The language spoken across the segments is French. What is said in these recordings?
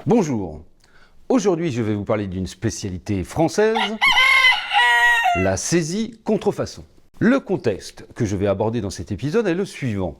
Bonjour, aujourd'hui je vais vous parler d'une spécialité française, la saisie contrefaçon. Le contexte que je vais aborder dans cet épisode est le suivant.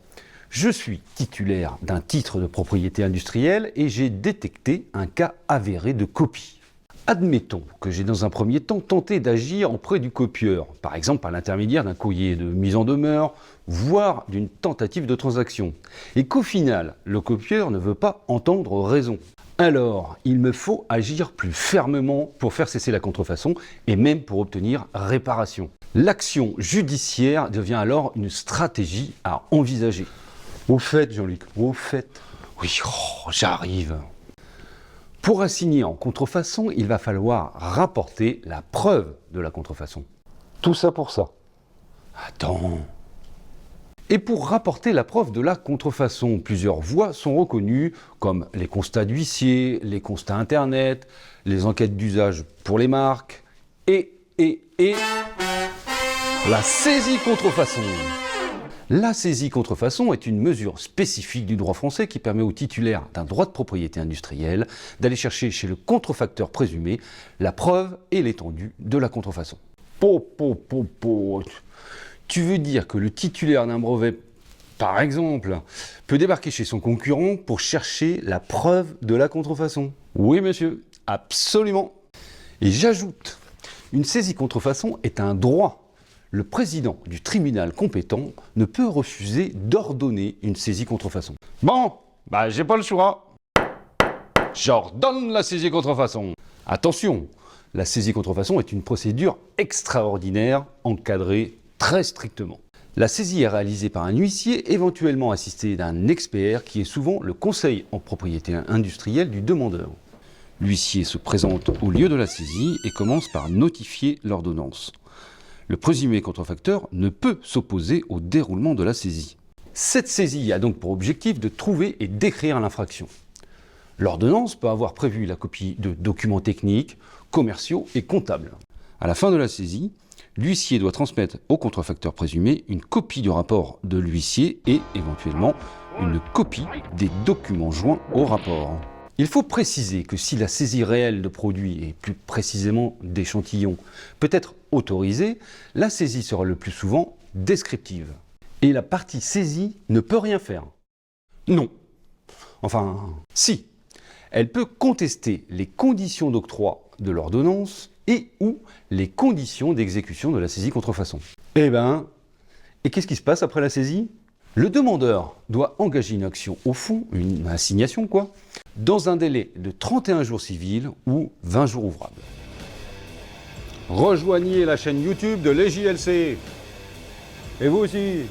Je suis titulaire d'un titre de propriété industrielle et j'ai détecté un cas avéré de copie. Admettons que j'ai dans un premier temps tenté d'agir auprès du copieur, par exemple par l'intermédiaire d'un courrier de mise en demeure, voire d'une tentative de transaction, et qu'au final, le copieur ne veut pas entendre raison. Alors, il me faut agir plus fermement pour faire cesser la contrefaçon et même pour obtenir réparation. L'action judiciaire devient alors une stratégie à envisager. Au fait, Jean-Luc, au fait, oui, j'arrive. Pour assigner en contrefaçon, il va falloir rapporter la preuve de la contrefaçon. Tout ça pour ça. Attends. Et pour rapporter la preuve de la contrefaçon, plusieurs voies sont reconnues, comme les constats d'huissier, les constats internet, les enquêtes d'usage pour les marques, et la saisie contrefaçon. La saisie contrefaçon est une mesure spécifique du droit français qui permet au titulaire d'un droit de propriété industrielle d'aller chercher chez le contrefacteur présumé la preuve et l'étendue de la contrefaçon. Tu veux dire que le titulaire d'un brevet, par exemple, peut débarquer chez son concurrent pour chercher la preuve de la contrefaçon? Oui, monsieur, absolument. Et j'ajoute, une saisie contrefaçon est un droit. Le président du tribunal compétent ne peut refuser d'ordonner une saisie contrefaçon. Bon, j'ai pas le choix. J'ordonne la saisie contrefaçon. Attention, la saisie contrefaçon est une procédure extraordinaire, encadrée très strictement. La saisie est réalisée par un huissier, éventuellement assisté d'un expert qui est souvent le conseil en propriété industrielle du demandeur. L'huissier se présente au lieu de la saisie et commence par notifier l'ordonnance. Le présumé contrefacteur ne peut s'opposer au déroulement de la saisie. Cette saisie a donc pour objectif de trouver et d'écrire l'infraction. L'ordonnance peut avoir prévu la copie de documents techniques, commerciaux et comptables. À la fin de la saisie, l'huissier doit transmettre au contrefacteur présumé une copie du rapport de l'huissier et, éventuellement, une copie des documents joints au rapport. Il faut préciser que si la saisie réelle de produits, et plus précisément d'échantillons, peut être autorisée, la saisie sera le plus souvent descriptive. Et la partie saisie ne peut rien faire. Non. Enfin, si. Elle peut contester les conditions d'octroi de l'ordonnance et ou les conditions d'exécution de la saisie contrefaçon. Et qu'est-ce qui se passe après la saisie? Le demandeur doit engager une action au fond, une assignation dans un délai de 31 jours civils ou 20 jours ouvrables. Rejoignez la chaîne YouTube de l'EJLC. Et vous aussi.